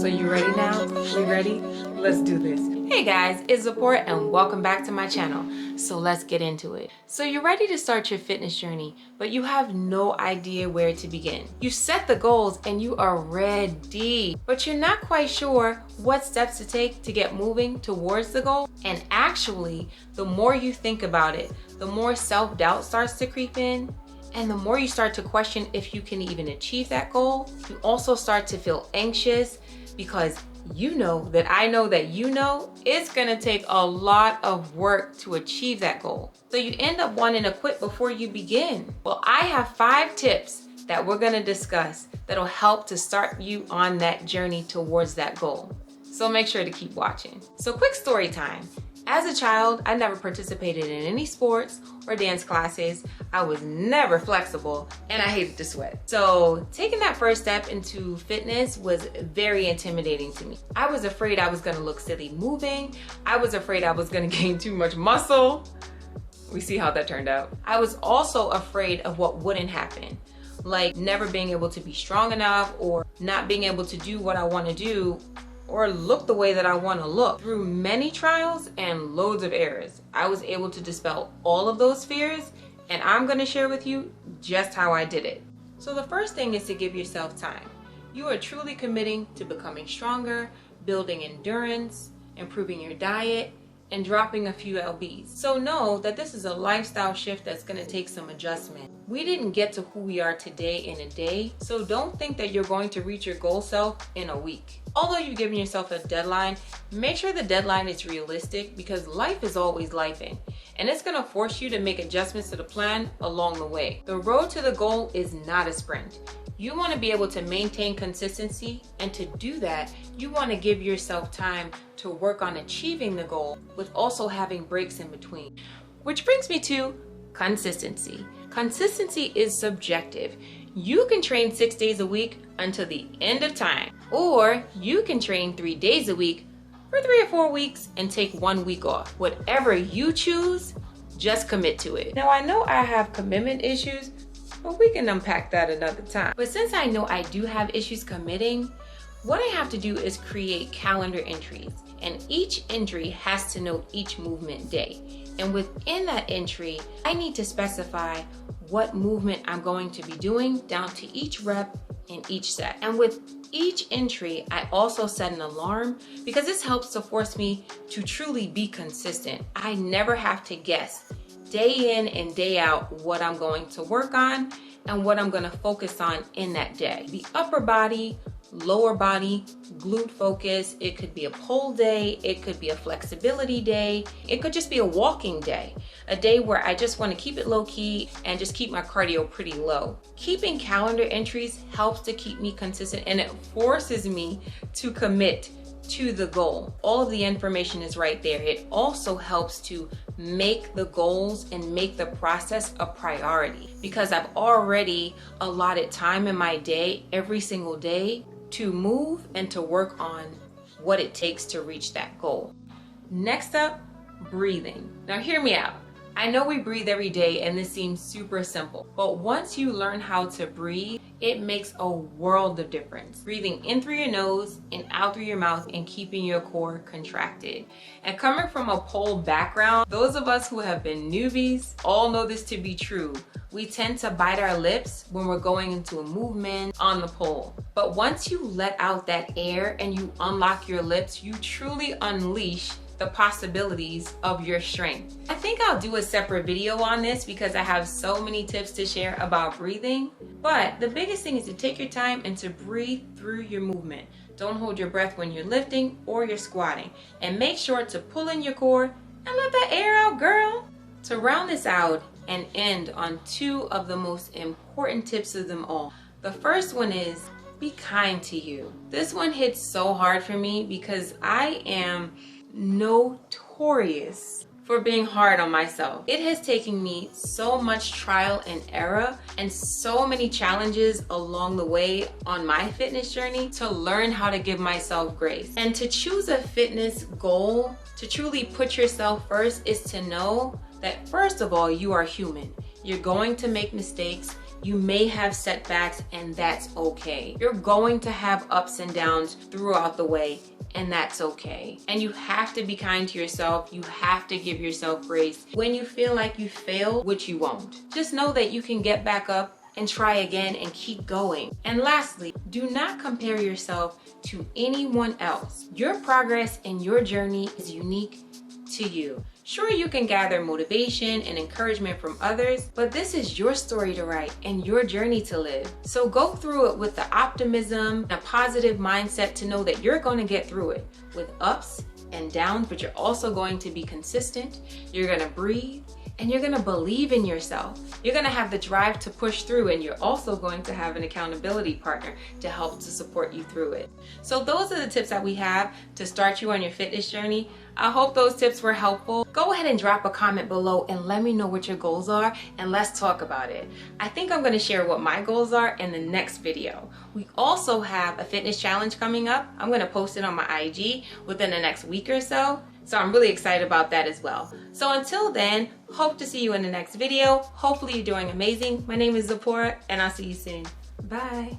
So you ready now? We ready? Let's do this. Hey guys, it's Zipporah and welcome back to my channel. So let's get into it. So you're ready to start your fitness journey, but you have no idea where to begin. You set the goals and you are ready, but you're not quite sure what steps to take to get moving towards the goal. And actually, the more you think about it, the more self-doubt starts to creep in. And the more you start to question if you can even achieve that goal, you also start to feel anxious because you know that I know that you know it's gonna take a lot of work to achieve that goal. So you end up wanting to quit before you begin. Well, I have 5 tips that we're gonna discuss that'll help to start you on that journey towards that goal. So make sure to keep watching. So quick story time. As a child, I never participated in any sports or dance classes. I was never flexible and I hated to sweat. So taking that first step into fitness was very intimidating to me. I was afraid I was gonna look silly moving. I was afraid I was gonna gain too much muscle. We see how that turned out. I was also afraid of what wouldn't happen, like never being able to be strong enough or not being able to do what I wanna do or look the way that I want to look. Through many trials and loads of errors, I was able to dispel all of those fears, and I'm going to share with you just how I did it. So the first thing is to give yourself time. You are truly committing to becoming stronger, building endurance, improving your diet, and dropping a few lbs. So know that this is a lifestyle shift that's going to take some adjustment. We didn't get to who we are today in a day, so don't think that you're going to reach your goal self in a week. Although you've given yourself a deadline, make sure the deadline is realistic because life is always lifing, and it's going to force you to make adjustments to the plan along the way. The road to the goal is not a sprint. You want to be able to maintain consistency, and to do that, you want to give yourself time to work on achieving the goal with also having breaks in between. Which brings me to consistency. Consistency is subjective. You can train 6 days a week until the end of time, or you can train 3 days a week for 3 or 4 weeks and take 1 week off. Whatever you choose, just commit to it. Now I know I have commitment issues, but we can unpack that another time. But since I know I do have issues committing, what I have to do is create calendar entries, and each entry has to note each movement day. And within that entry, I need to specify what movement I'm going to be doing down to each rep in each set. And with each entry, I also set an alarm because this helps to force me to truly be consistent. I never have to guess day in and day out what I'm going to work on and what I'm going to focus on in that day. The upper body, lower body, glute focus. It could be a pole day. It could be a flexibility day. It could just be a walking day. A day where I just want to keep it low key and just keep my cardio pretty low. Keeping calendar entries helps to keep me consistent, and it forces me to commit to the goal. All of the information is right there. It also helps to make the goals and make the process a priority because I've already allotted time in my day every single day to move and to work on what it takes to reach that goal. Next up, breathing. Now hear me out. I know we breathe every day and this seems super simple, but once you learn how to breathe, it makes a world of difference. Breathing in through your nose and out through your mouth and keeping your core contracted. And coming from a pole background, those of us who have been newbies all know this to be true. We tend to bite our lips when we're going into a movement on the pole. But once you let out that air and you unlock your lips, you truly unleash the possibilities of your strength. I think I'll do a separate video on this because I have so many tips to share about breathing. But the biggest thing is to take your time and to breathe through your movement. Don't hold your breath when you're lifting or you're squatting. And make sure to pull in your core and let that air out, girl. To round this out and end on 2 of the most important tips of them all. The first one is be kind to you. This one hits so hard for me because I am notorious for being hard on myself. It has taken me so much trial and error and so many challenges along the way on my fitness journey to learn how to give myself grace. And to choose a fitness goal, to truly put yourself first, is to know that first of all, you are human. You're going to make mistakes. You may have setbacks, and that's okay. You're going to have ups and downs throughout the way, and that's okay. And you have to be kind to yourself. You have to give yourself grace. When you feel like you fail, which you won't, just know that you can get back up and try again and keep going. And lastly, do not compare yourself to anyone else. Your progress and your journey is unique to you. Sure, you can gather motivation and encouragement from others, but this is your story to write and your journey to live. So go through it with the optimism and a positive mindset to know that you're going to get through it with ups and downs, but you're also going to be consistent. You're going to breathe. And you're gonna believe in yourself. You're gonna have the drive to push through, and you're also going to have an accountability partner to help to support you through it. So those are the tips that we have to start you on your fitness journey. I hope those tips were helpful. Go ahead and drop a comment below and let me know what your goals are, and let's talk about it. I think I'm gonna share what my goals are in the next video. We also have a fitness challenge coming up. I'm gonna post it on my IG within the next week or so. So I'm really excited about that as well. So until then, hope to see you in the next video. Hopefully you're doing amazing. My name is Zipporah, and I'll see you soon. Bye.